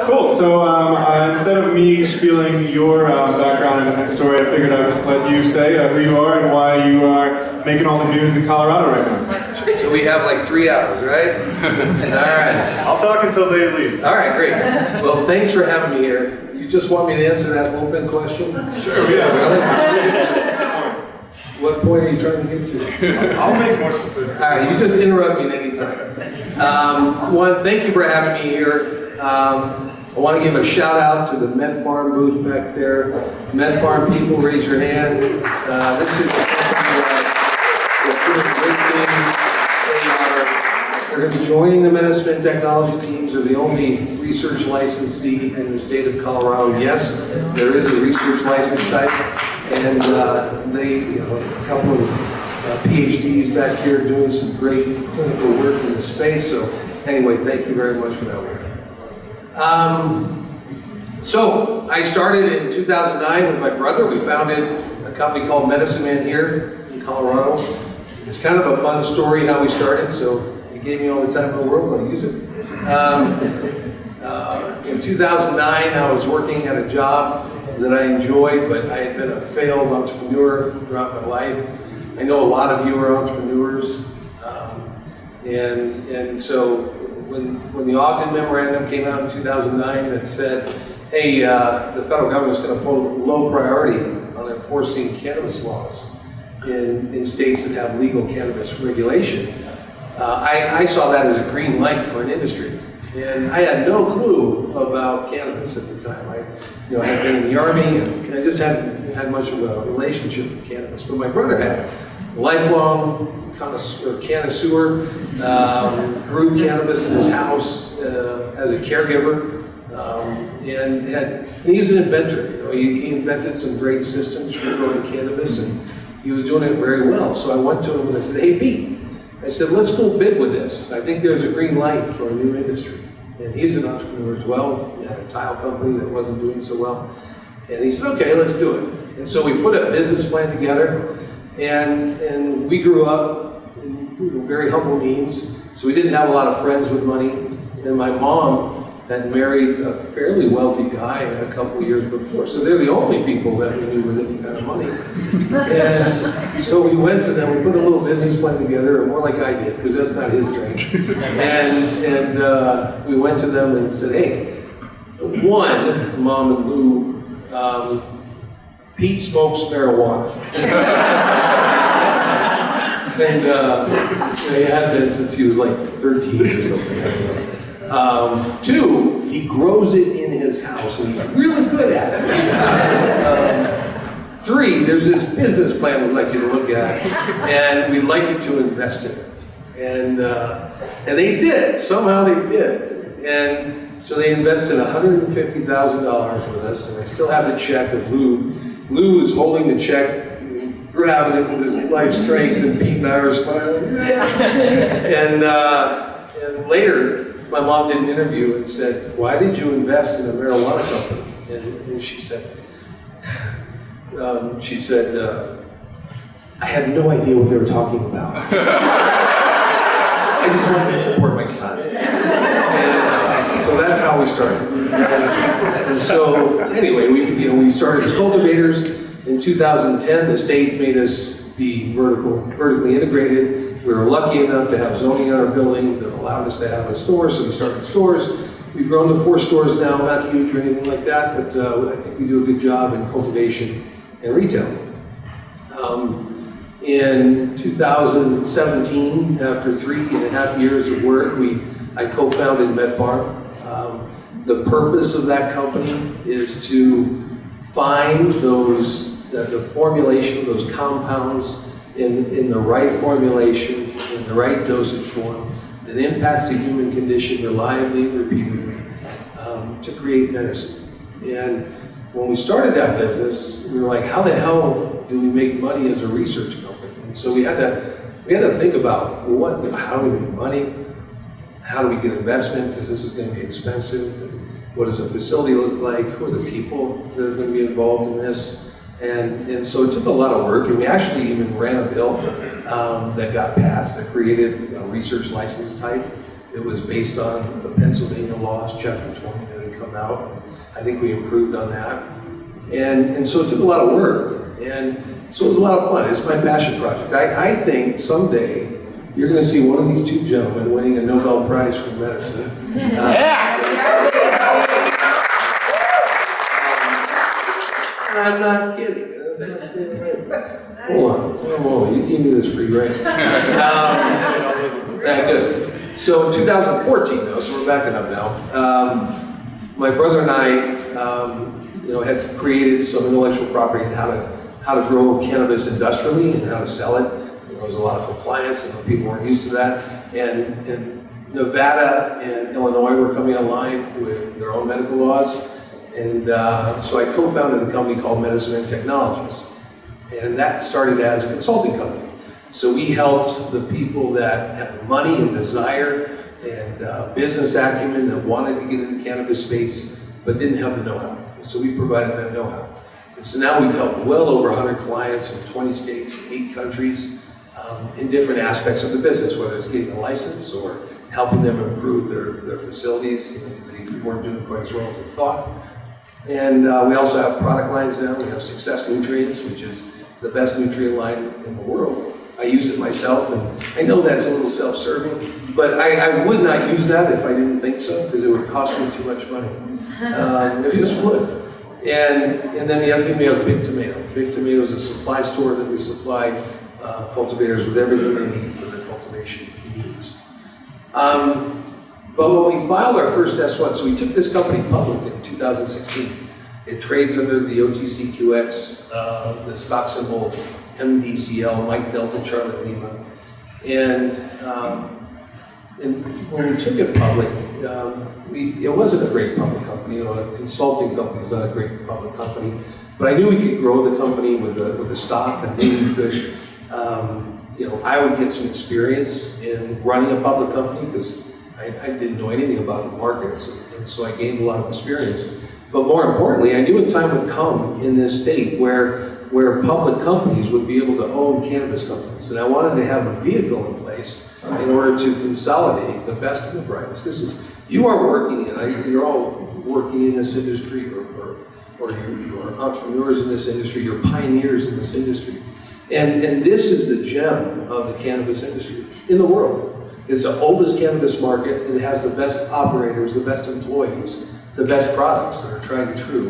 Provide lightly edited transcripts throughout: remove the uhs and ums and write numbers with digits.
Cool. So instead of me spieling your background and story, I figured I'd just let you say who you are and why you are making all the news in Colorado right now. So we have like 3 hours, right? All right. I'll talk until they leave. All right, great. Well, thanks for having me here. You just want me to answer that open question? Sure, yeah. Really? What point are you trying to get to? I'll make more specific. All right, you just interrupt me at any time. One, thank you for having me here. I want to give a shout out to the Med Farm booth back there. Med Farm people, raise your hand. This is a company that's doing great things. They're going to be joining the Medicine Technology teams. They're the only research licensee in the state of Colorado. Yes, there is a research license type, and they, a couple of PhDs back here doing some great clinical work in the space. So anyway, thank you very much for that work. So I started in 2009 with my brother. We founded a company called Medicine Man here in Colorado. It's kind of a fun story how we started, so you gave me all the time in the world, I'll use it. In 2009, I was working at a job that I enjoyed, but I had been a failed entrepreneur throughout my life. I know a lot of you are entrepreneurs, and so when the Ogden Memorandum came out in 2009 that said, hey, the federal government's going to put low priority on enforcing cannabis laws in states that have legal cannabis regulation, I saw that as a green light for an industry. And I had no clue about cannabis at the time. I had been in the Army, and I just hadn't had much of a relationship with cannabis. But my brother had a lifelong connoisseur, grew cannabis in his house as a caregiver, and he's an inventor. He invented some great systems for growing cannabis, and he was doing it very well. So I went to him and I said, hey, Pete, I said, let's go big with this. I think there's a green light for a new industry. And he's an entrepreneur as well. He had a tile company that wasn't doing so well. And he said, okay, let's do it. And so we put a business plan together, and we grew up in very humble means. So we didn't have a lot of friends with money. And my mom had married a fairly wealthy guy a couple of years before. So they're the only people that we knew with any kind of money. And so we went to them, we put a little business plan together, more like I did, because that's not his strength. And we went to them and said, hey, one, Mom and Lou, Pete smokes marijuana. And he had been since he was like 13 or something. Two, he grows it in his house, and he's really good at it. Three, there's this business plan we'd like you to look at, and we'd like you to invest in it. And they did. Somehow they did. And so they invested $150,000 with us, and I still have the check of Lou. Lou is holding the check, he's grabbing it with his life strength, and Pete and I are smiling. And later, my mom did an interview and said, why did you invest in a marijuana company? And she said, I had no idea what they were talking about. I just wanted to support my sons. And so that's how we started. And so anyway, we started as cultivators. In 2010, the state made us be vertically integrated. We were lucky enough to have zoning in our building that allowed us to have a store, so we started stores. We've grown to 4 stores now, not huge or anything like that, but I think we do a good job in cultivation and retail. In 2017, after 3.5 years of work, I co-founded MedFarm. The purpose of that company is to find the formulation of those compounds in the right formulation, in the right dosage form, that impacts the human condition reliably and repeatedly to create medicine. And when we started that business, we were like, how the hell do we make money as a research company? And so we had to think about, well, how do we make money? How do we get investment? Because this is going to be expensive. And what does a facility look like? Who are the people that are going to be involved in this? And so it took a lot of work, and we actually even ran a bill that got passed that created a research license type. It was based on the Pennsylvania laws, Chapter 20 that had come out. I think we improved on that. And so it took a lot of work. And so it was a lot of fun. It's my passion project. I think someday you're going to see one of these two gentlemen winning a Nobel Prize for medicine. I'm not kidding. Hold on. You gave me this free, right? Good. So in 2014, though, so we're backing up now. My brother and I, had created some intellectual property on how to grow cannabis industrially and how to sell it. There was a lot of compliance, and people weren't used to that. And Nevada and Illinois were coming online with their own medical laws. And so I co-founded a company called Medicine and Technologies. And that started as a consulting company. So we helped the people that had the money and desire and business acumen that wanted to get in the cannabis space, but didn't have the know-how. So we provided that know-how. And so now we've helped well over 100 clients in 20 states, 8 countries, in different aspects of the business, whether it's getting a license or helping them improve their facilities, because they weren't doing quite as well as they thought. And we also have product lines now. We have Success Nutrients, which is the best nutrient line in the world. I use it myself, and I know that's a little self-serving, but I would not use that if I didn't think so, because it would cost me too much money. It just would. And then the other thing, we have Big Tomato. Big Tomato is a supply store that we supply cultivators with everything they need for their cultivation needs. But when we filed our first S1, so we took this company public in 2016. It trades under the OTCQX, the stock symbol MDCL, Mike Delta Charlie Lima. And when we took it public, it wasn't a great public company. A consulting company is not a great public company. But I knew we could grow the company with the stock, and maybe we could, I would get some experience in running a public company, because I didn't know anything about the markets, and so I gained a lot of experience. But more importantly, I knew a time would come in this state where public companies would be able to own cannabis companies. And I wanted to have a vehicle in place in order to consolidate the best and the brightest. You are working in, you're all working in this industry, or you are entrepreneurs in this industry, you're pioneers in this industry. And this is the gem of the cannabis industry in the world. It's the oldest cannabis market. It has the best operators, the best employees, the best products that are tried and true,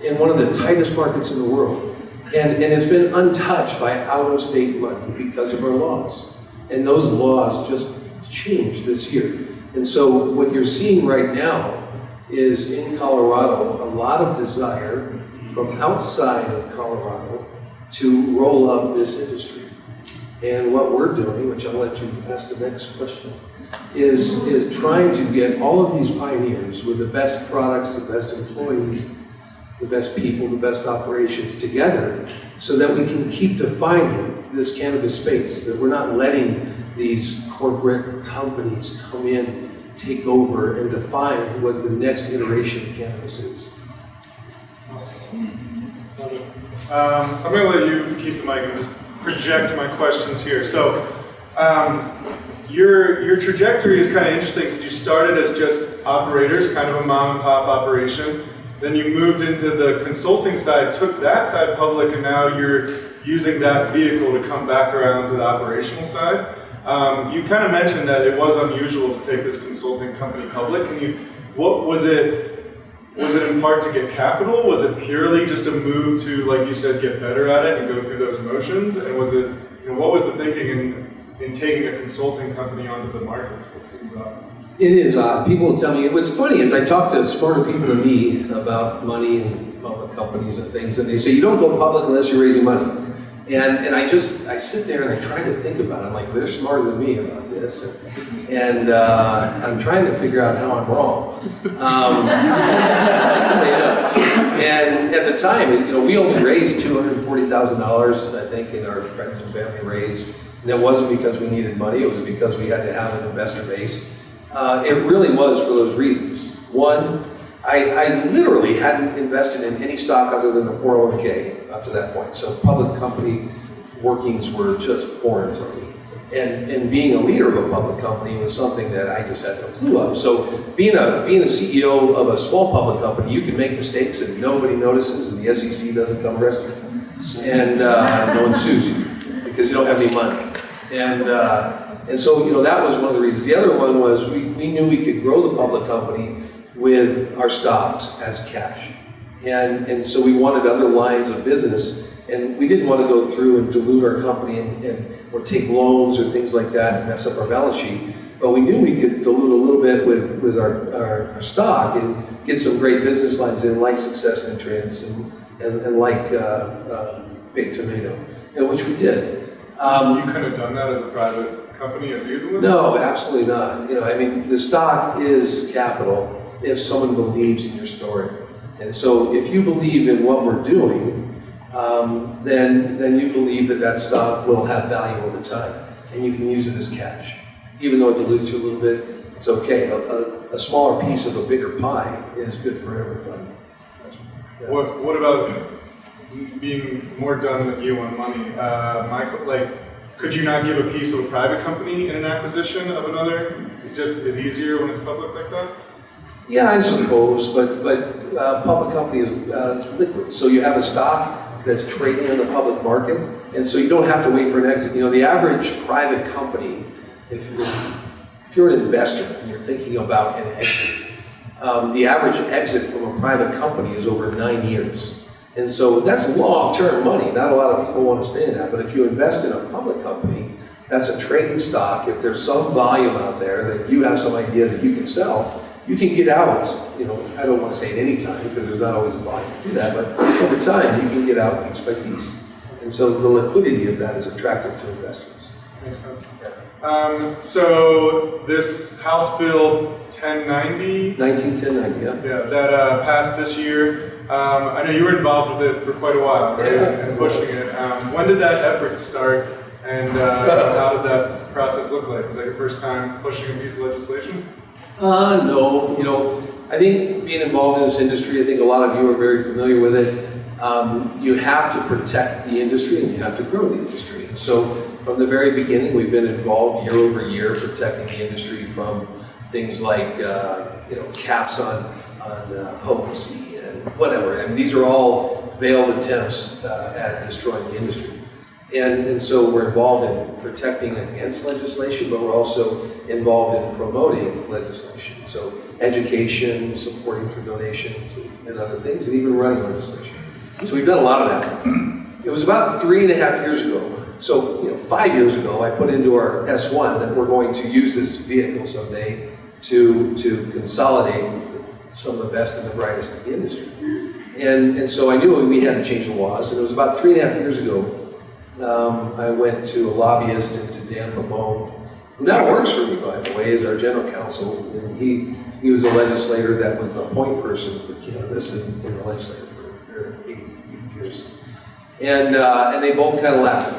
in one of the tightest markets in the world. And it's been untouched by out-of-state money because of our laws. And those laws just changed this year. And so what you're seeing right now is in Colorado, a lot of desire from outside of Colorado to roll up this industry. And what we're doing, which I'll let you ask the next question, is trying to get all of these pioneers with the best products, the best employees, the best people, the best operations together, so that we can keep defining this cannabis space, that we're not letting these corporate companies come in, take over, and define what the next iteration of cannabis is. Awesome. So I'm going to let you keep the mic and just project my questions here. So your trajectory is kind of interesting. So you started as just operators, kind of a mom and pop operation. Then you moved into the consulting side, took that side public, and now you're using that vehicle to come back around to the operational side. You kind of mentioned that it was unusual to take this consulting company public. What was it? Was it in part to get capital? Was it purely just a move to, like you said, get better at it and go through those motions? And was it, what was the thinking in taking a consulting company onto the markets? That seems odd. It is odd. People tell me, what's funny is I talk to smarter people than me about money and public companies and things, and they say, you don't go public unless you're raising money. And I sit there and I try to think about it. I'm like, they're smarter than me about this. And I'm trying to figure out how I'm wrong. And at the time, we only raised $240,000, I think, in our friends and family raise. And it wasn't because we needed money, it was because we had to have an investor base. It really was for those reasons. One, I literally hadn't invested in any stock other than a 401k up to that point. So public company workings were just foreign to me. And being a leader of a public company was something that I just had no clue of. So being a CEO of a small public company, you can make mistakes and nobody notices, and the SEC doesn't come arrest you, and no one sues you because you don't have any money. And so, you know, that was one of the reasons. The other one was we knew we could grow the public company with our stocks as cash. And so we wanted other lines of business, and we didn't want to go through and dilute our company or take loans or things like that and mess up our balance sheet. But we knew we could dilute a little bit with our stock and get some great business lines in, like Success Nutrients and like Big Tomato, and which we did. You could have done that as a private company as easily? No, absolutely not. You know, I mean, the stock is capital if someone believes in your story. And so if you believe in what we're doing, then you believe that stock will have value over time, and you can use it as cash. Even though it dilutes you a little bit, it's okay. A smaller piece of a bigger pie is good for everybody. Yeah. What about being more done than you on money? Michael, could you not give a piece of a private company in an acquisition of another? It just is easier when it's public like that? Yeah, I suppose, but public company is liquid. So you have a stock that's trading in the public market, and so you don't have to wait for an exit. You know, the average private company, if you're an investor and you're thinking about an exit, the average exit from a private company is over 9 years. And so that's long-term money. Not a lot of people want to stay in that, but if you invest in a public company, that's a trading stock. If there's some volume out there that you have some idea that you can sell, you can get out, you know, I don't want to say at any time because there's not always a volume to do that, but over time you can get out piece by piece. And so the liquidity of that is attractive to investors. Makes sense. Yeah. So this House Bill 1090? 1090, yeah. Yeah, that passed this year. I know you were involved with it for quite a while, right? Yeah. And pushing it. When did that effort start, and how did that process look like? Was that your first time pushing a piece of legislation? No, you know, I think being involved in this industry, I think a lot of you are very familiar with it. You have to protect the industry and you have to grow the industry. And so from the very beginning, we've been involved year over year protecting the industry from things like, you know, caps on potency and whatever. I mean, these are all veiled attempts at destroying the industry. And so we're involved in protecting against legislation, but we're also involved in promoting legislation. So education, supporting through donations and other things, and even running legislation. So we've done a lot of that. It was about 3.5 years ago. So, you know, 5 years ago, I put into our S1 that we're going to use this vehicle someday to consolidate some of the best and the brightest in the industry. And so I knew we had to change the laws, and it was about 3.5 years ago. I went to a lobbyist and to Dan Labone, who now works for me, by the way, as our general counsel. And he was a legislator that was the point person for cannabis in the legislature for 8 years. And they both kind of laughed.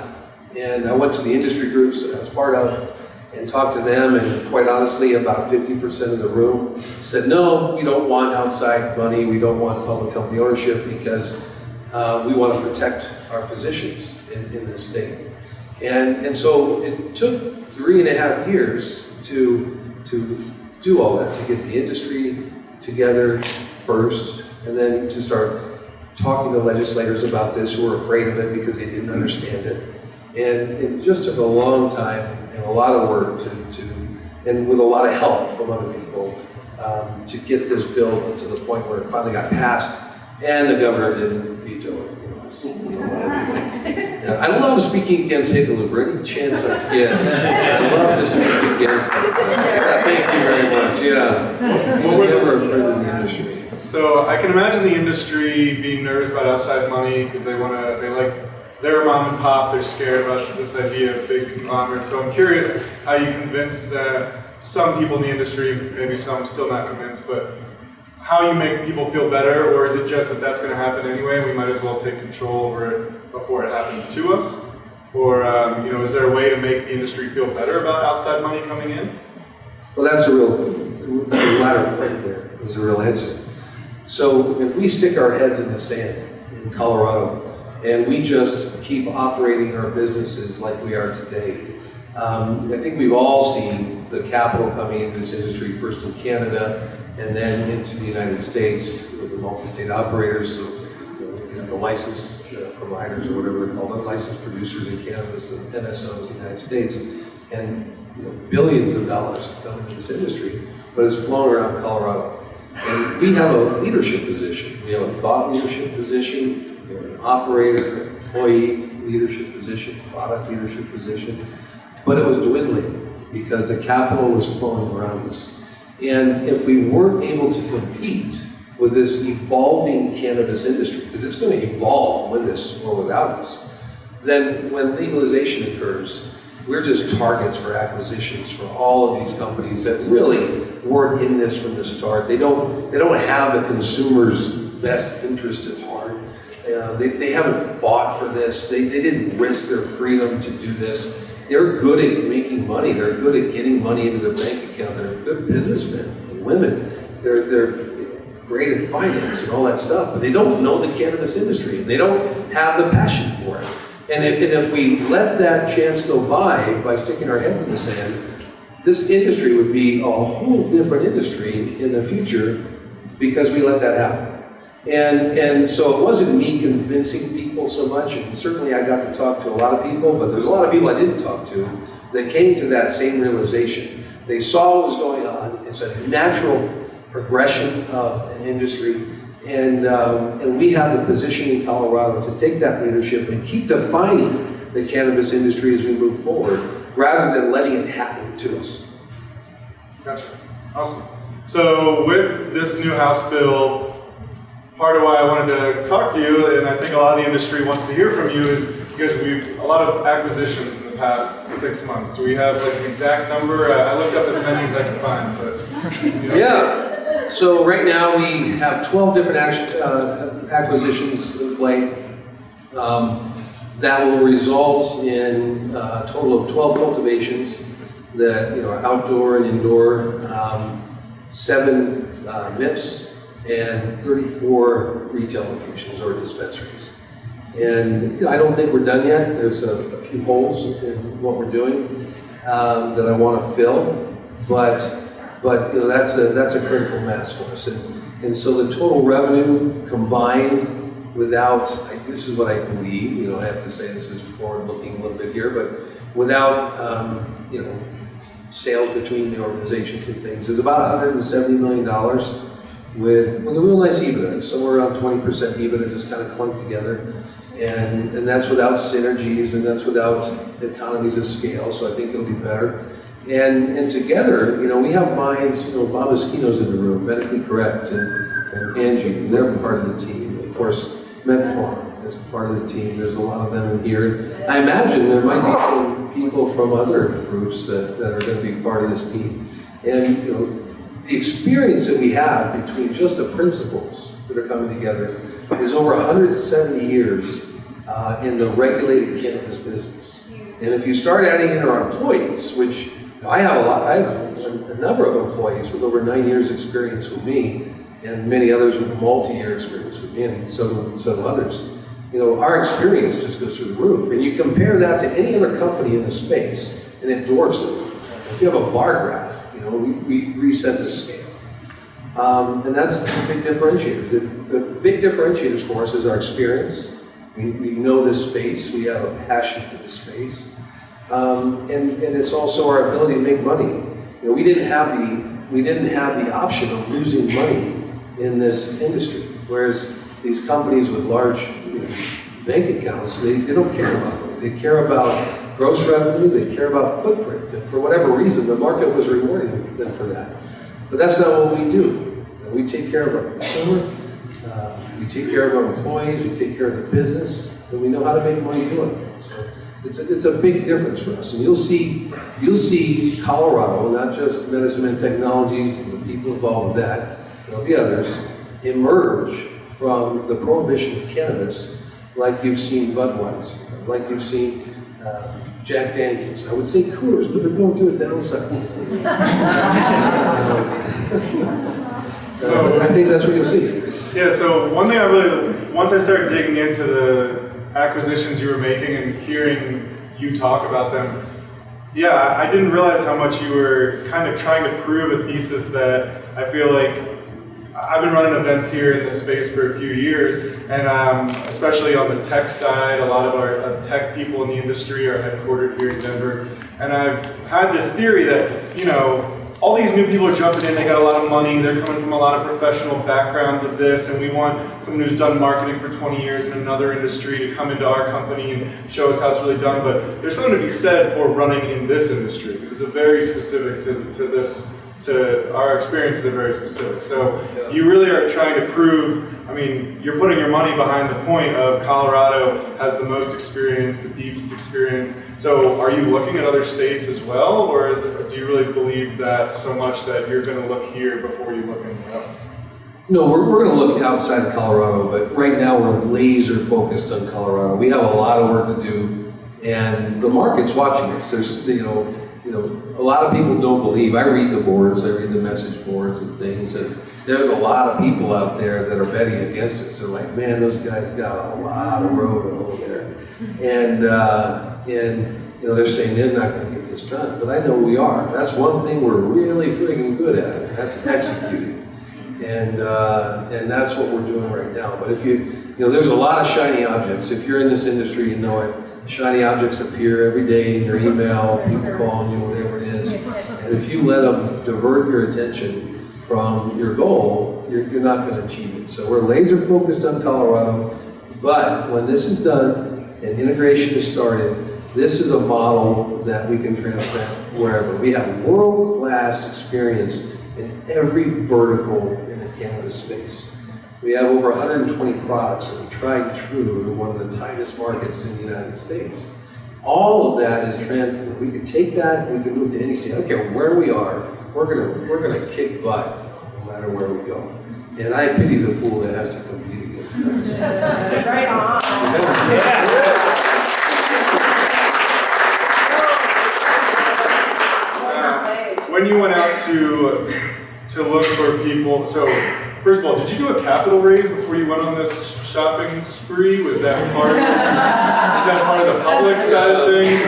And I went to the industry groups that I was part of and talked to them, and quite honestly, about 50% of the room said, no, we don't want outside money, we don't want public company ownership because we want to protect our positions in this state. And so it took 3.5 years to do all that, to get the industry together first, and then to start talking to legislators about this who were afraid of it because they didn't understand it. And it just took a long time and a lot of work and with a lot of help from other people, to get this bill to the point where it finally got passed, and the governor didn't veto it. I love speaking against hiccup any chance I get. I love to speak against it. Thank you very much. Yeah. Well, we're never afraid of the industry. So I can imagine the industry being nervous about outside money because they like their mom and pop. They're scared about this idea of big conglomerates. So I'm curious how you convinced that some people in the industry, maybe some still not convinced, but how you make people feel better, or is it just that that's going to happen anyway and we might as well take control over it before it happens to us? Or you know, is there a way to make the industry feel better about outside money coming in? Well, that's the real thing. The latter point there is a real answer. So if we stick our heads in the sand in Colorado and we just keep operating our businesses like we are today, I think we've all seen the capital coming into this industry, first in Canada and then into the United States with the multi-state operators, so, you have the license providers or whatever they're called, the licensed producers in Canada, the MSOs in the United States, and billions of dollars have come into this industry, but it's flown around Colorado. And we have a leadership position. We have a thought leadership position, we have an operator, employee leadership position, product leadership position, but it was dwindling because the capital was flowing around us. And if we weren't able to compete with this evolving cannabis industry, because it's going to evolve with us or without us, then when legalization occurs, we're just targets for acquisitions for all of these companies that really weren't in this from the start. They don't have the consumer's best interest at heart. They haven't fought for this. They didn't risk their freedom to do this. They're good at making money. They're good at getting money into their bank account. They're good businessmen and women. They're great at finance and all that stuff, but they don't know the cannabis industry. They don't have the passion for it. And if we let that chance go by sticking our heads in the sand, this industry would be a whole different industry in the future because we let that happen. And so it wasn't me convincing people so much, and certainly I got to talk to a lot of people, but there's a lot of people I didn't talk to that came to that same realization. They saw what was going on. It's a natural progression of an industry. And we have the position in Colorado to take that leadership and keep defining the cannabis industry as we move forward, rather than letting it happen to us. Gotcha. Awesome. So with this new House bill, part of why I wanted to talk to you, and I think a lot of the industry wants to hear from you, is because we've a lot of acquisitions in the past 6 months. Do we have like an exact number? I looked up as many as I could find, but Yeah. So right now we have 12 different acquisitions in play that will result in a total of 12 cultivations that are outdoor and indoor, 7 MIPS, and 34 retail locations or dispensaries. And I don't think we're done yet. There's a few holes in what we're doing that I want to fill, but that's a critical mass for us. And so the total revenue combined without, this is what I believe, I have to say this is forward looking a little bit here, but without sales between the organizations and things, is about $170 million with a real nice EBITDA, somewhere around 20% EBITDA just kind of clunked together. And that's without synergies, and that's without economies of scale, so I think it'll be better. And together, we have minds, Bob Esquino's in the room, Medically Correct, and Angie, and they're part of the team. Of course, MedFarm is part of the team. There's a lot of them in here. I imagine there might be some people from other groups that are going to be part of this team. And, the experience that we have between just the principals that are coming together is over 170 years in the regulated cannabis business. And if you start adding in our employees, which I have a number of employees with over 9 years experience with me, and many others with multi-year experience with me, and so do others. Our experience just goes through the roof. And you compare that to any other company in the space, and it dwarfs it. If you have a bar graph, we reset the scale. And that's the big differentiator. The big differentiators for us is our experience. We know this space. We have a passion for this space. And it's also our ability to make money. We didn't have the option of losing money in this industry. Whereas these companies with large bank accounts, they don't care about money. They care about gross revenue, they care about footprint, and for whatever reason, the market was rewarding them for that. But that's not what we do. We take care of our consumer, we take care of our employees, we take care of the business, and we know how to make money doing it. So it's a big difference for us. And you'll see Colorado, not just Medicine and Technologies and the people involved with that, there'll be others, emerge from the prohibition of cannabis like you've seen Budweiser, like you've seen Jack Daniels. I would say Coors, but they're going through the downside. So I think that's what you'll see. Yeah, so one thing once I started digging into the acquisitions you were making and hearing you talk about them, Yeah, I didn't realize how much you were kind of trying to prove a thesis that I feel like I've been running events here in this space for a few years, and especially on the tech side, a lot of our tech people in the industry are headquartered here in Denver, and I've had this theory that, you know, all these new people are jumping in, they got a lot of money, they're coming from a lot of professional backgrounds of this, and we want someone who's done marketing for 20 years in another industry to come into our company and show us how it's really done. But there's something to be said for running in this industry, because it's very specific to our experiences are very specific. So you really are trying to prove, I mean, you're putting your money behind the point of Colorado has the most experience, the deepest experience. So are you looking at other states as well, or do you really believe that so much that you're going to look here before you look anywhere else? No, we're going to look outside of Colorado, but right now we're laser focused on Colorado. We have a lot of work to do, and the market's watching us. There's, you know, a lot of people don't believe. I read the boards, I read the message boards and things, and there's a lot of people out there that are betting against us. They're like, man, those guys got a lot of road over there. And you know, they're saying they're not going to get this done. But I know we are. That's one thing we're really freaking good at. That's executing. And that's what we're doing right now. But if you know, there's a lot of shiny objects. If you're in this industry, you know it. Shiny objects appear every day in your email, people calling you, whatever it is. And if you let them divert your attention from your goal, you're not going to achieve it. So we're laser focused on Colorado, but when this is done and integration is started, this is a model that we can transplant wherever. We have world-class experience in every vertical in the cannabis space. We have over 120 products that we tried and true in one of the tightest markets in the United States. All of that is we can take that, we can move to any state. I don't care where we are, we're gonna kick butt no matter where we go. And I pity the fool that has to compete against us. Right on. When you went out to look for people, so first of all, did you do a capital raise before you went on this shopping spree? Was that part of the public side of things?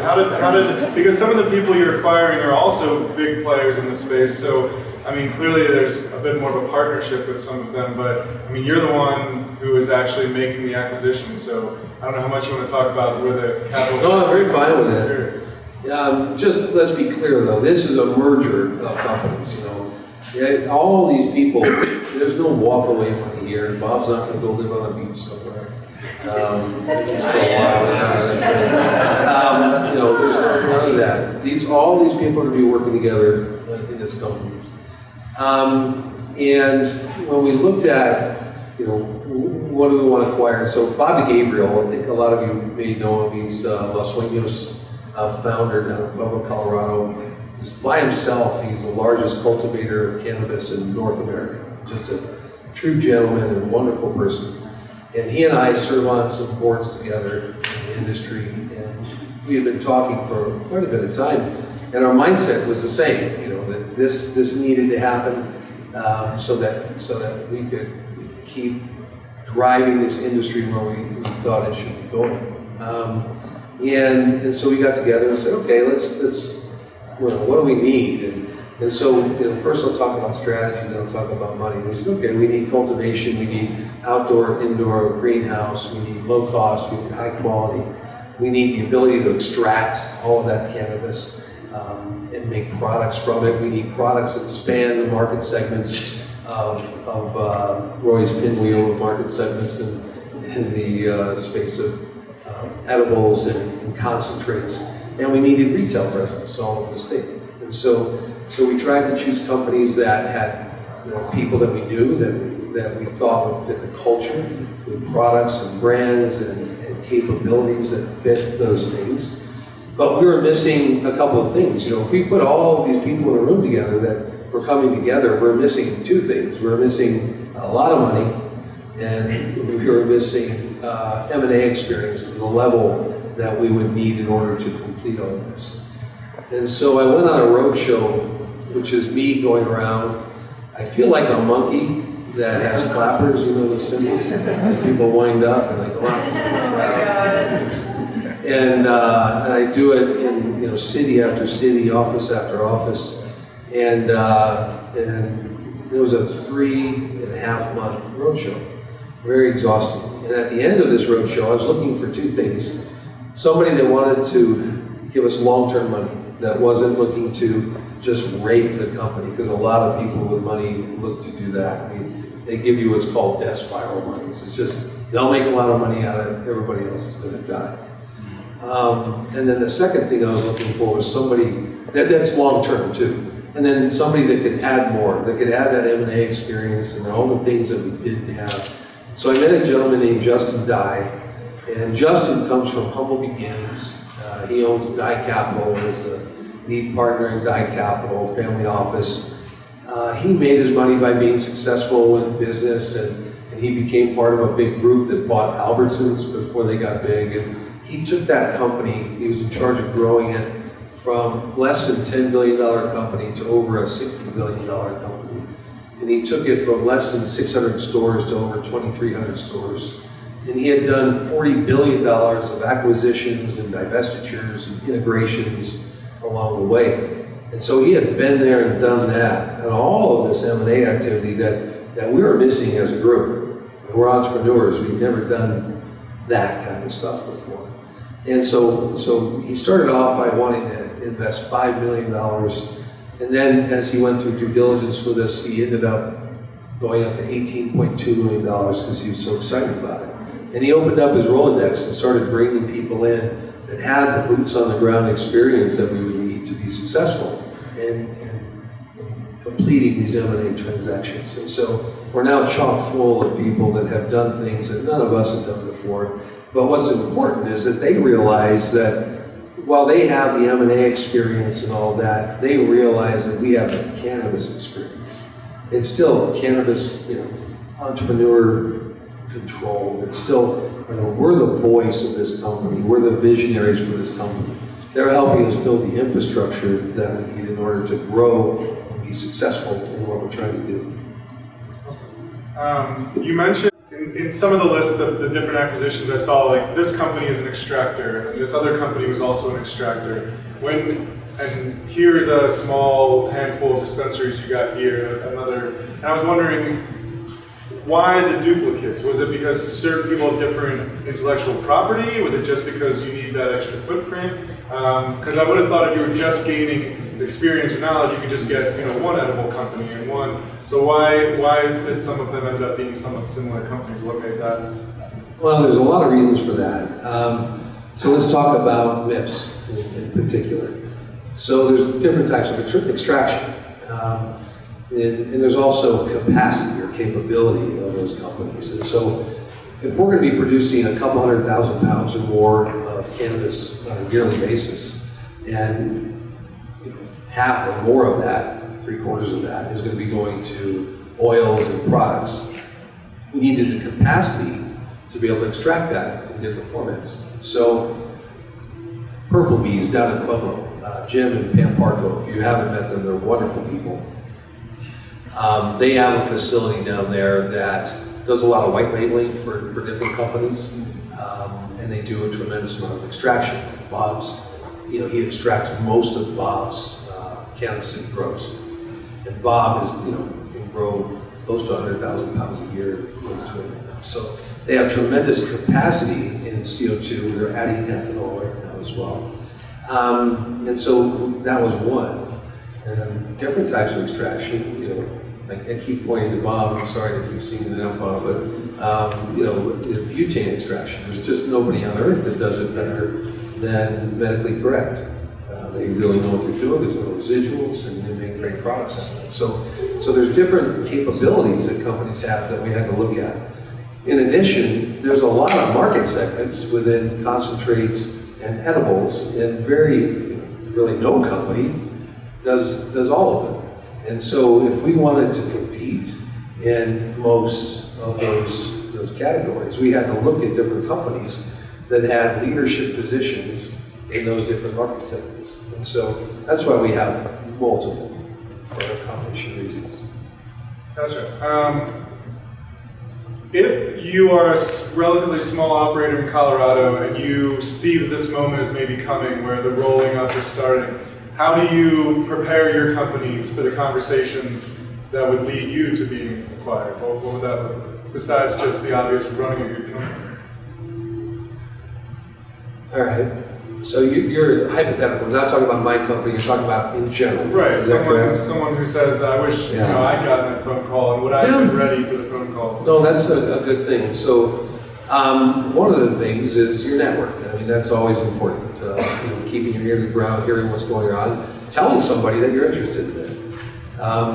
How did, because some of the people you're acquiring are also big players in the space, so I mean, clearly there's a bit more of a partnership with some of them, but I mean, you're the one who is actually making the acquisition, so I don't know how much you want to talk about where the capital. No, I'm very fine with that. Just let's be clear though, this is a merger of companies, you know. Yeah, all these people, there's no walk away money here. Bob's not going to go live on a beach somewhere. You know, there's none of that. All these people are going to be working together in this company. And when we looked at, you know, what do we want to acquire? So Bob DeGabriel, I think a lot of you may know him. He's Los Sueños founder down in Pueblo, Colorado. Just by himself, he's the largest cultivator of cannabis in North America. Just a true gentleman and wonderful person. And he and I serve on some boards together in the industry, and we have been talking for quite a bit of time. And our mindset was the same, you know, that this needed to happen so that we could keep driving this industry where we thought it should be going. And so we got together and said, okay, let's what do we need? And so, you know, first I'll talk about strategy, then I'll talk about money. We said, okay, we need cultivation, we need outdoor, indoor, greenhouse, we need low cost, we need high quality. We need the ability to extract all of that cannabis and make products from it. We need products that span the market segments of Roy's pinwheel of market segments in the space of edibles and concentrates. And we needed retail presence all over the state. And so we tried to choose companies that had, you know, people that we knew, that we thought would fit the culture, with products and brands and capabilities that fit those things. But we were missing a couple of things. You know, if we put all of these people in a room together that were coming together, we're missing two things. We're missing a lot of money, and we were missing M&A experience to the level that we would need in order to complete all of this. And so I went on a road show, which is me going around. I feel like a monkey that has clappers, you know, the cymbals, and people wind up and they go out. And I do it in, you know, city after city, office after office. And it was a 3.5 month roadshow, very exhausting. And at the end of this roadshow, I was looking for two things. Somebody that wanted to give us long-term money, that wasn't looking to just rape the company, because a lot of people with money look to do that. They give you what's called death spiral monies. It's just, they'll make a lot of money out of it, everybody else is gonna die. And then the second thing I was looking for was somebody, that's long-term too. And then somebody that could add more, that could add that M&A experience and all the things that we didn't have. So I met a gentleman named Justin Dye, and Justin comes from humble beginnings. He owns Dye Capital, is the lead partner in Dye Capital, family office. He made his money by being successful in business, and he became part of a big group that bought Albertsons before they got big. And he took that company, he was in charge of growing it from less than $10 billion company to over a $60 billion company. And he took it from less than 600 stores to over 2,300 stores. And he had done $40 billion of acquisitions and divestitures and integrations along the way. And so he had been there and done that, and all of this M&A activity that we were missing as a group. We're entrepreneurs, we've never done that kind of stuff before. And so he started off by wanting to invest $5 million. And then as he went through due diligence with us, he ended up going up to $18.2 million because he was so excited about it. And he opened up his Rolodex and started bringing people in that had the boots on the ground experience that we would need to be successful in completing these M&A transactions. And so we're now chock full of people that have done things that none of us have done before. But what's important is that they realize that while they have the M&A experience and all that, they realize that we have the cannabis experience. It's still cannabis, you know, entrepreneur control. It's still, you know, we're the voice of this company. We're the visionaries for this company. They're helping us build the infrastructure that we need in order to grow and be successful in what we're trying to do. Awesome. You mentioned in some of the lists of the different acquisitions, I saw like this company is an extractor, and this other company was also an extractor. And here's a small handful of dispensaries you got here, another. And I was wondering, why the duplicates? Was it because certain people have different intellectual property? Was it just because you need that extra footprint? Because I would have thought if you were just gaining experience or knowledge, you could just get, you know, one edible company and one. So why did some of them end up being somewhat similar companies? What made that? Well, there's a lot of reasons for that. So let's talk about MIPS in particular. So there's different types of extraction. And there's also capacity or capability of those companies. And so if we're going to be producing a couple 100,000 pounds or more of cannabis on a yearly basis, and half or more of that, 3/4 of that, is going to be going to oils and products, we needed the capacity to be able to extract that in different formats. So Purple Bees down in Pueblo, Jim and Pam Parco, if you haven't met them, they're wonderful people. They have a facility down there that does a lot of white labeling for different companies, and they do a tremendous amount of extraction. Bob's, you know, he extracts most of Bob's cannabis that he grows. And Bob is, you know, can grow close to 100,000 pounds a year. So they have tremendous capacity in CO2. They're adding ethanol right now as well. And so that was one. And then different types of extraction, you know, I keep pointing to Bob, I'm sorry to keep singing it out, Bob, but, you know, butane extraction, there's just nobody on earth that does it better than Medically Correct. They really know what they're doing, there's no residuals, and they make great products out of it. So there's different capabilities that companies have that we had to look at. In addition, there's a lot of market segments within concentrates and edibles, and really no company does all of them. And so if we wanted to compete in most of those categories, we had to look at different companies that had leadership positions in those different market segments. And so that's why we have multiple for a combination of reasons. Gotcha. If you are a relatively small operator in Colorado and you see that this moment is maybe coming where the rolling up is starting, how do you prepare your company for the conversations that would lead you to being acquired? What would that look like, besides just the obvious running a good company? All right. So you're hypothetical. We're not talking about my company. You're talking about in general. Right. Is that correct? Someone who says, "I wish I'd gotten that phone call, and would I have been ready for the phone call?" No, that's a good thing. So one of the things is your network. I mean, that's always important. Keeping your ear to the ground, hearing what's going on, telling somebody that you're interested in it.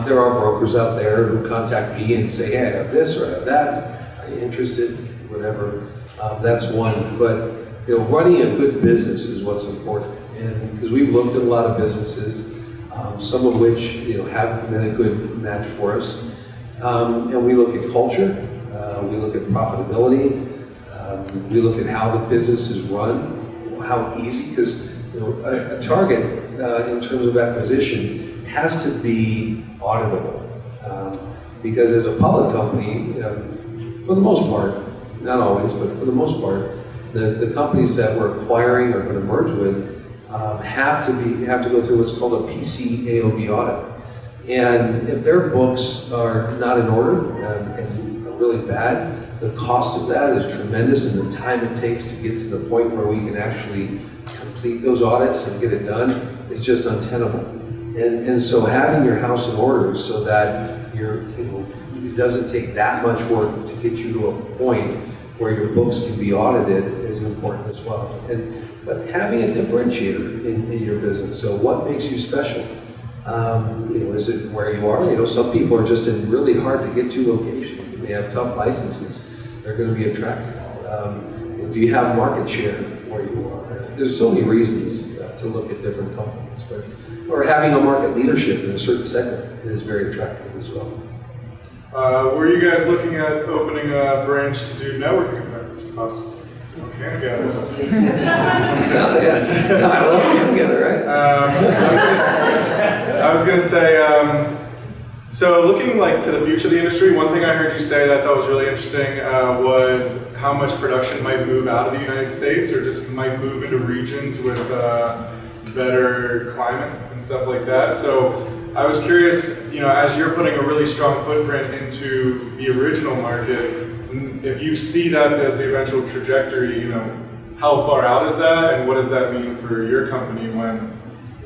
There are brokers out there who contact me and say, "Hey, I have this or I have that. Are you interested?" Whatever. That's one. But running a good business is what's important, and because we've looked at a lot of businesses, some of which have been a good match for us, and we look at culture, we look at profitability, we look at how the business is run, how easy, because a target in terms of acquisition has to be auditable, because as a public company, for the most part, not always, but for the most part, the companies that we're acquiring or going to merge with have to go through what's called a PCAOB audit. And if their books are not in order and are really bad, the cost of that is tremendous, and the time it takes to get to the point where we can actually complete those audits and get it done is just untenable. And so having your house in order so that it doesn't take that much work to get you to a point where your books can be audited is important as well. But having a differentiator in your business. So what makes you special? Is it where you are? Some people are just in really hard to get to locations and they have tough licenses. They're going to be attractive. Do you have market share where you are? There's so many reasons to look at different companies. Or having a market leadership in a certain segment is very attractive as well. Were you guys looking at opening a branch to do networking events, possibly? CannaGather or something. I love CannaGather, right? I was going to say, so looking to the future of the industry, one thing I heard you say that I thought was really interesting was how much production might move out of the United States or just might move into regions with better climate and stuff like that. So I was curious, as you're putting a really strong footprint into the original market, if you see that as the eventual trajectory, how far out is that, and what does that mean for your company when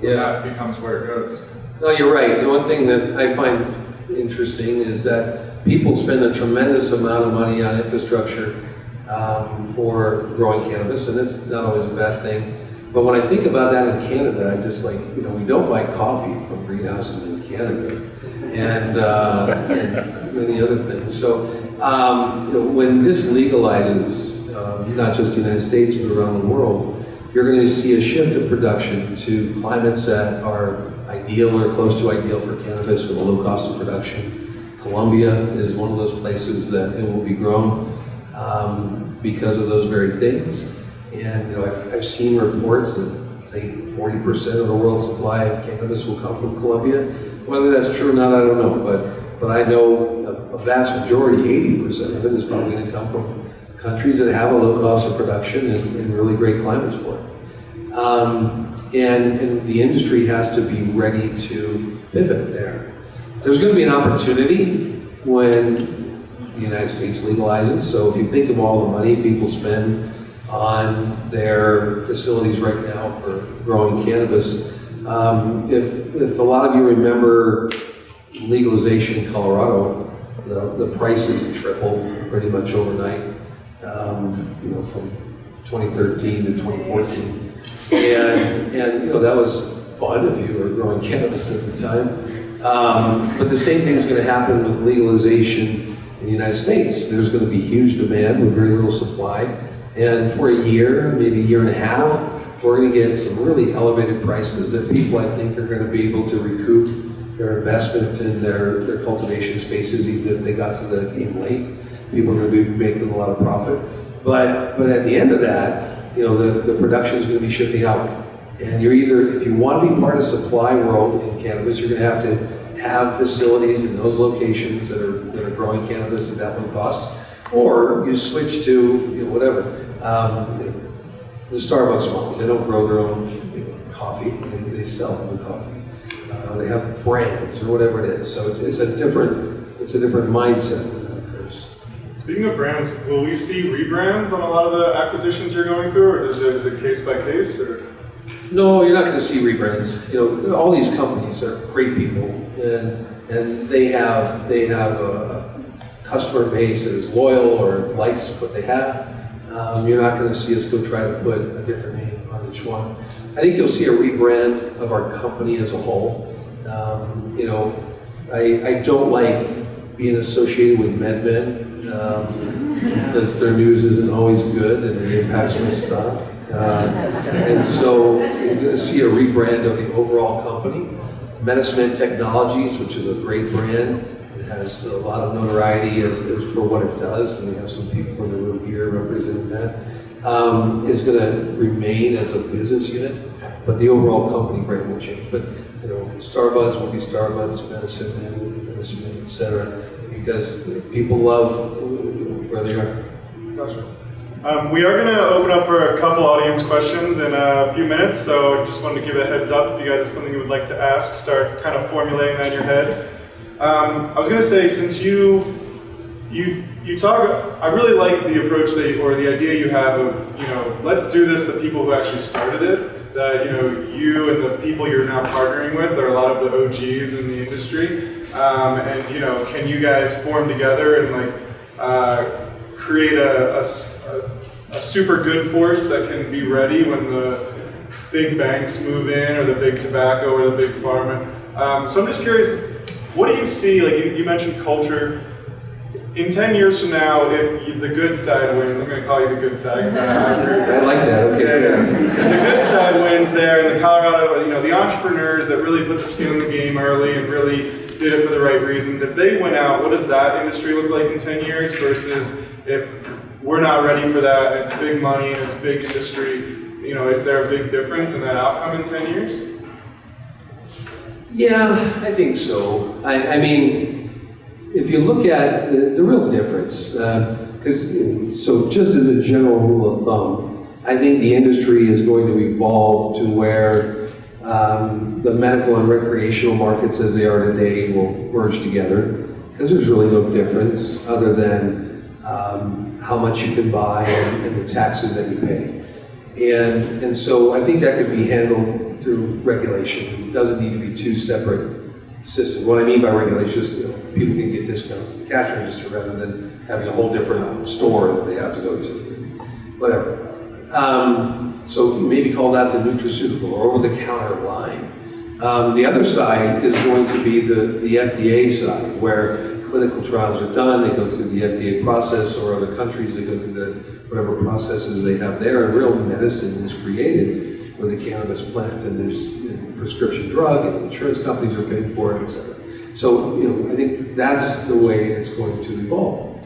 that becomes where it goes? No, you're right. The one thing that I find interesting is that people spend a tremendous amount of money on infrastructure for growing cannabis, and it's not always a bad thing. But when I think about that in Canada, I just we don't buy coffee from greenhouses in Canada, and many other things. So, when this legalizes, not just the United States, but around the world, you're going to see a shift of production to climates that are ideal or close to ideal for cannabis with a low cost of production. Colombia is one of those places that it will be grown because of those very things. And I've seen reports that I think 40% of the world's supply of cannabis will come from Colombia. Whether that's true or not, I don't know. But I know a vast majority, 80% of it, is probably going to come from countries that have a low cost of production and really great climates for it. And the industry has to be ready to pivot there. There's going to be an opportunity when the United States legalizes. So if you think of all the money people spend on their facilities right now for growing cannabis, if a lot of you remember legalization in Colorado, the prices tripled pretty much overnight, from 2013 to 2014. And that was fun if you were growing cannabis at the time. But the same thing is going to happen with legalization in the United States. There's going to be huge demand with very little supply. And for a year, maybe a year and a half, we're going to get some really elevated prices that people, I think, are going to be able to recoup their investment in their cultivation spaces, even if they got to the game late. People are going to be making a lot of profit. But at the end of that, the production is going to be shifting out. And you're either, if you want to be part of the supply world in cannabis, you're going to have facilities in those locations that are growing cannabis at that low cost, Or you switch to, whatever, the Starbucks model. They don't grow their own coffee, they sell the coffee. They have brands or whatever it is. So it's a different mindset when that occurs. Speaking of brands, will we see rebrands on a lot of the acquisitions you're going through, or is it case by case? Or? No, you're not going to see rebrands. All these companies are great people, and they have a customer base that is loyal or likes what they have. You're not going to see us go try to put a different name on each one. I think you'll see a rebrand of our company as a whole. I don't like being associated with MedMen because their news isn't always good and it impacts my stock. And so you're going to see a rebrand of the overall company. Medicine Technologies, which is a great brand, it has a lot of notoriety as for what it does, and we have some people in the room here representing that. Is going to remain as a business unit, but the overall company brand will change. But Starbucks will be Starbucks, Medicine, etc. Because people love where they are. Gotcha. We are going to open up for a couple audience questions in a few minutes, so just wanted to give a heads up if you guys have something you would like to ask, start kind of formulating that in your head. I was going to say, since you talk, I really like the approach or the idea you have of, let's do this, the people who actually started it, that, you and the people you're now partnering with are a lot of the OGs in the industry, and, can you guys form together and create a super good force that can be ready when the big banks move in, or the big tobacco, or the big pharma. So I'm just curious, what do you see, like you mentioned culture, in 10 years from now, if the good side wins, I'm going to call you the good side. I like that, okay. Yeah. If the good side wins there, and the Colorado, the entrepreneurs that really put the skin in the game early and really did it for the right reasons, if they went out, what does that industry look like in 10 years versus if we're not ready for that, and it's big money, and it's big industry, is there a big difference in that outcome in 10 years? Yeah, I think so. I mean, if you look at the real difference, so just as a general rule of thumb, I think the industry is going to evolve to where the medical and recreational markets as they are today will merge together, because there's really no difference other than how much you can buy and the taxes that you pay. And so I think that could be handled through regulation. It doesn't need to be two separate systems. What I mean by regulation is people can get discounts at the cash register rather than having a whole different store that they have to go to. Whatever. So maybe call that the nutraceutical or over-the-counter line. The other side is going to be the FDA side, where clinical trials are done, they go through the FDA process, or other countries, they go through whatever processes they have there, and real medicine is created with a cannabis plant, and there's prescription drug, and insurance companies are paying for it, etc. So, I think that's the way it's going to evolve.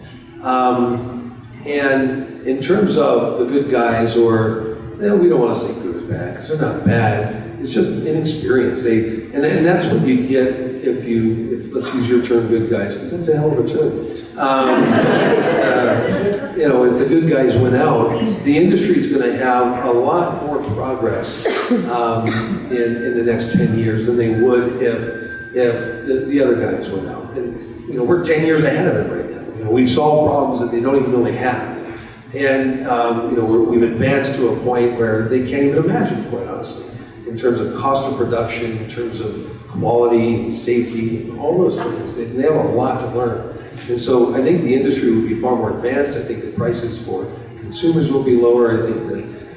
And in terms of the good guys, or, we don't want to say good or bad, because they're not bad, it's just inexperience. And that's what you get if let's use your term, good guys, because that's a hell of a term. If the good guys went out, the industry is going to have a lot more progress in the next 10 years than they would if the other guys went out. And we're 10 years ahead of them right now. We've solved problems that they don't even know they have. And we've advanced to a point where they can't even imagine, quite honestly, in terms of cost of production, in terms of quality and safety, and all those things. They have a lot to learn. And so I think the industry will be far more advanced. I think the prices for consumers will be lower.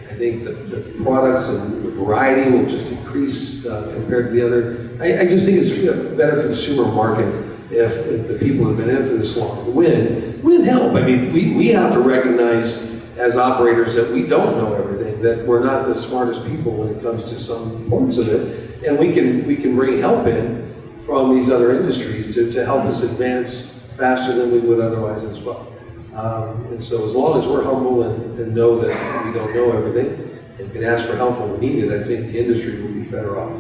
I think the products and the variety will just increase compared to the other. I just think it's a better consumer market if the people who have been in for this long win with help. I mean, we have to recognize as operators that we don't know everything, that we're not the smartest people when it comes to some parts of it, and we can bring help in from these other industries to help us advance faster than we would otherwise as well. And so as long as we're humble and know that we don't know everything and can ask for help when we need it, I think the industry will be better off.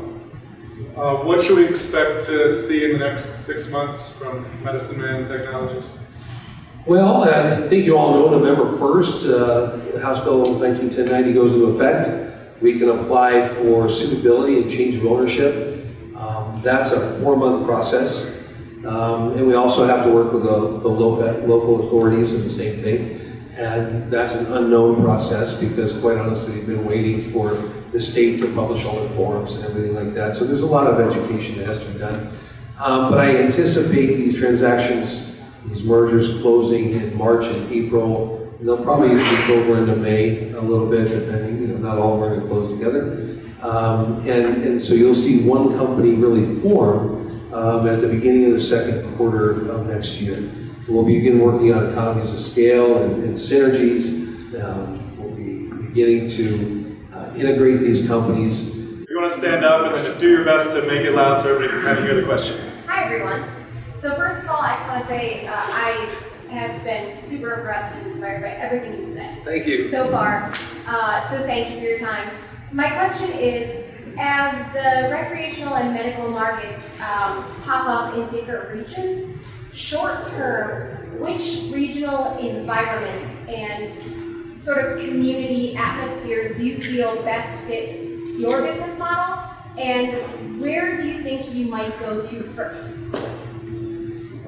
What should we expect to see in the next 6 months from Medicine Man Technologies? Well, I think you all know November 1st, House Bill 191090 goes into effect. We can apply for suitability and change of ownership. That's a 4-month process. And we also have to work with the local authorities in the same thing. And that's an unknown process because quite honestly, we've been waiting for the state to publish all their forms and everything like that. So there's a lot of education that has to be done. But I anticipate these transactions, these mergers closing in March and April. And they'll probably go over into May a little bit, depending, not all are going to close together. And so you'll see one company really form at the beginning of the second quarter of next year. We'll begin working on economies of scale and synergies. We'll be beginning to integrate these companies. You want to stand up and then just do your best to make it loud so everybody can kind of hear the question. Hi everyone. So first of all, I just want to say I have been super impressed and inspired by everything you've said. Thank you. So far. So thank you for your time. My question is, as the recreational and medical markets pop up in different regions, short term, which regional environments and sort of community atmospheres do you feel best fits your business model? And where do you think you might go to first?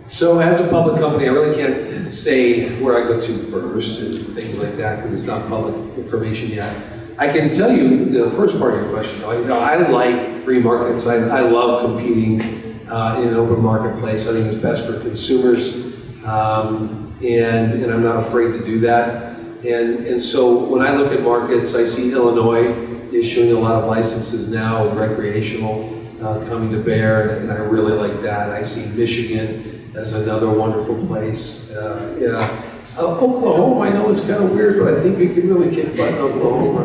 So as a public company, I really can't say where I go to first and things like that because it's not public information yet. I can tell you the first part of your question. I like free markets. I love competing in an open marketplace. I think it's best for consumers, and I'm not afraid to do that. And so when I look at markets, I see Illinois issuing a lot of licenses now with recreational coming to bear, and I really like that. I see Michigan as another wonderful place. Oklahoma, I know it's kind of weird, but I think we can really kick butt in Oklahoma.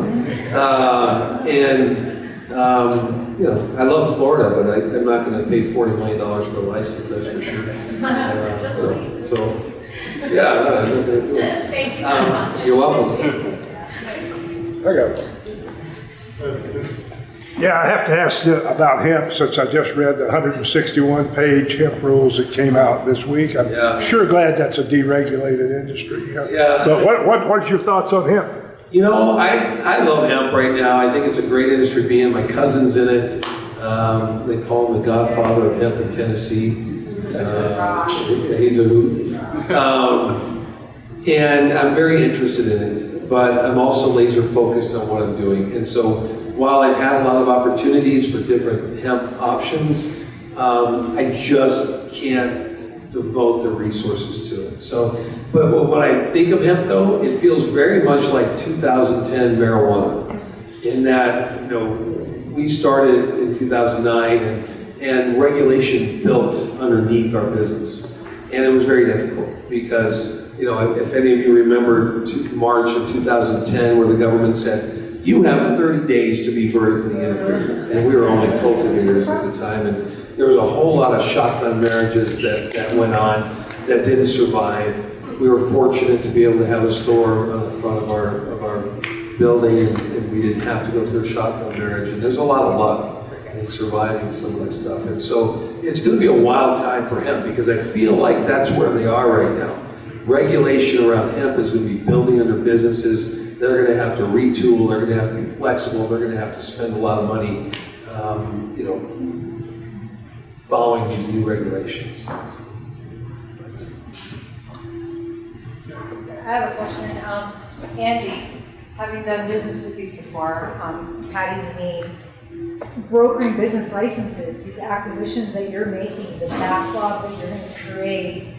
I love Florida, but I'm not going to pay $40 million for a license, that's for sure. Thank you so much. You're welcome. Yeah, I have to ask about hemp since I just read the 161-page hemp rules that came out this week. I'm sure glad that's a deregulated industry. Yeah. But what's your thoughts on hemp? I love hemp right now. I think it's a great industry to be in. My cousin's in it. They call him the godfather of hemp in Tennessee. He's a hoot. And I'm very interested in it, but I'm also laser focused on what I'm doing. And so while I've had a lot of opportunities for different hemp options, I just can't devote the resources to it. So, but when I think of hemp though, it feels very much like 2010 marijuana in that, we started in 2009 and regulation built underneath our business. And it was very difficult because, if any of you remember March of 2010 where the government said, you have 30 days to be vertically integrated. And we were only cultivators at the time. And there was a whole lot of shotgun marriages that went on that didn't survive. We were fortunate to be able to have a store on the front of our building and we didn't have to go through a shotgun marriage. And there's a lot of luck in surviving some of this stuff. And so it's going to be a wild time for hemp because I feel like that's where they are right now. Regulation around hemp is going to be building under businesses. They're going to have to retool, they're going to have to be flexible, they're going to have to spend a lot of money, following these new regulations. I have a question. Andy, having done business with you before, Patty's knee, brokering business licenses, these acquisitions that you're making, the backlog that you're going to create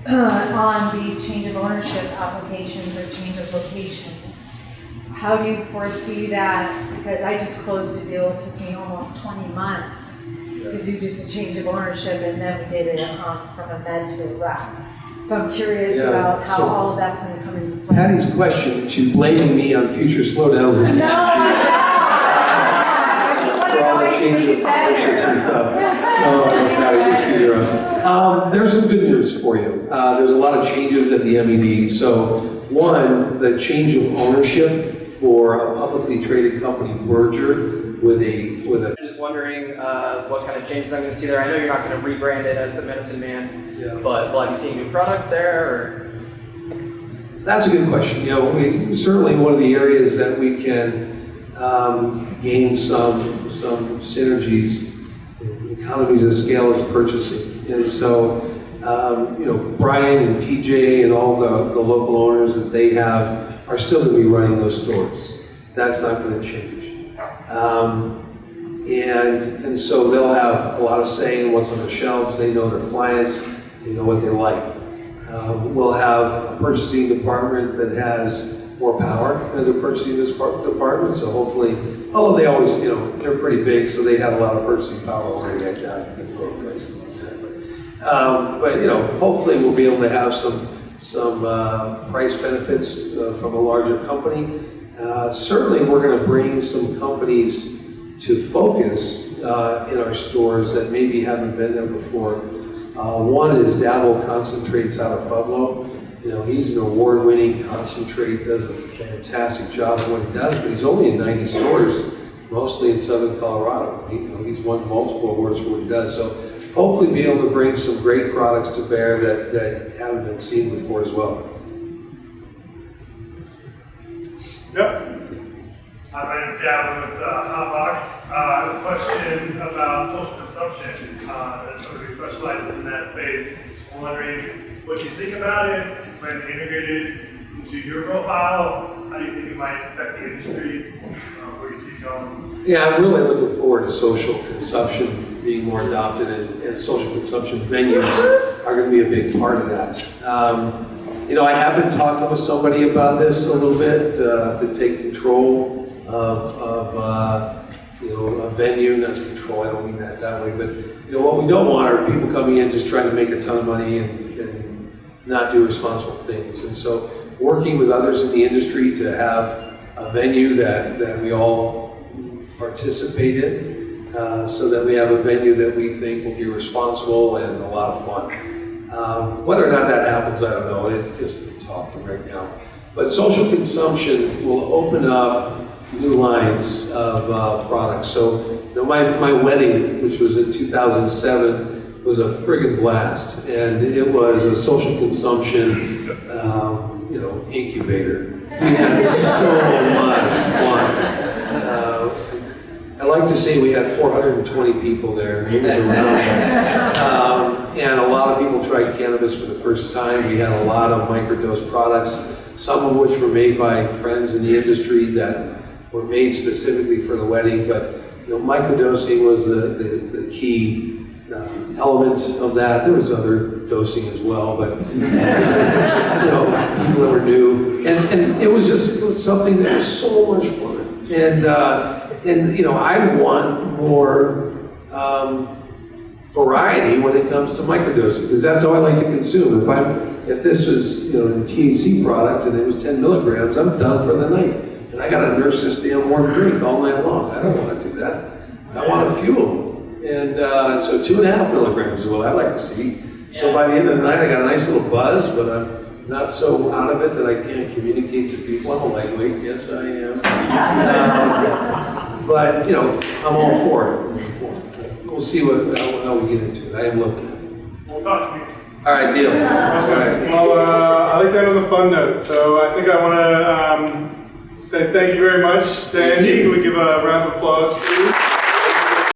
on the change of ownership applications or change of locations. How do you foresee that? Because I just closed a deal, it took me almost 20 months to do just a change of ownership, and then we did it from a med to a rec. So I'm curious about how all of that's going to come into play. Patty's question, she's blaming me on future slowdowns. No, I'm not. For all the change of ownerships and stuff. There's some good news for you. There's a lot of changes at the MED. So one, the change of ownership for a publicly traded company merger with a. I'm just wondering what kind of changes I'm going to see there. I know you're not going to rebrand it as a Medicine Man, but will I be seeing new products there? Or? That's a good question. You know, we certainly one of the areas that we can gain some synergies, economies of scale is purchasing. And so, you know, Brian and TJ and all the local owners that they have are still going to be running those stores. That's not going to change. And so they'll have a lot of say in what's on the shelves. They know their clients. They know what they like. We'll have a purchasing department that has more power as a purchasing department. So hopefully, although they always, you know, they're pretty big, so they have a lot of purchasing power already like that in both places. But you know, hopefully we'll be able to have some price benefits from a larger company. Certainly, we're going to bring some companies to focus in our stores that maybe haven't been there before. One is Dabble Concentrates out of Pueblo. You know, he's an award-winning concentrate, does a fantastic job of what he does, but he's only in 90 stores, mostly in Southern Colorado. He's won multiple awards for what he does. So hopefully be able to bring some great products to bear that haven't been seen before as well. Yep. My name is Gavin with Hotbox. I have a question about social consumption. As somebody who specializes in that space, I'm wondering what you think about it, when integrated into your profile, how do you think it might affect the industry, where you see it going? Yeah, I'm really looking forward to social consumption being more adopted, and social consumption venues are going to be a big part of that. You know, I have been talking with somebody about this a little bit to take control of you know, a venue. Not control, I don't mean that way, but you know, what we don't want are people coming in just trying to make a ton of money and not do responsible things. And so working with others in the industry to have a venue that we all participate in, so that we have a venue that we think will be responsible and a lot of fun. Whether or not that happens, I don't know. It's just talking right now. But social consumption will open up new lines of products. So, you know, my wedding, which was in 2007, was a friggin' blast, and it was a social consumption, you know, incubator. We had so much fun. I like to say we had 420 people there. It was around. And a lot of people tried cannabis for the first time. We had a lot of microdose products, some of which were made by friends in the industry that were made specifically for the wedding. But you know, microdosing was the key element of that. There was other dosing as well, but you know, people that were new, and it was just something that was so much fun. And you know, I want more variety when it comes to microdosing, because that's how I like to consume. If this was, you know, a THC product and it was 10 milligrams, I'm done for the night. And I got to nurse this damn warm drink all night long. I don't want to do that. I want to fuel. And so 2.5 milligrams is what I like to see. So by the end of the night, I got a nice little buzz, but I'm not so out of it that I can't communicate to people. I'm a lightweight, yes I am. But you know, I'm all for it. We'll see how we get into it. I am looking at it. We'll talk to you. All right, deal. Awesome. Well, I like to end on a fun note, so I think I want to say thank you very much to Andy. Can we give a round of applause, please?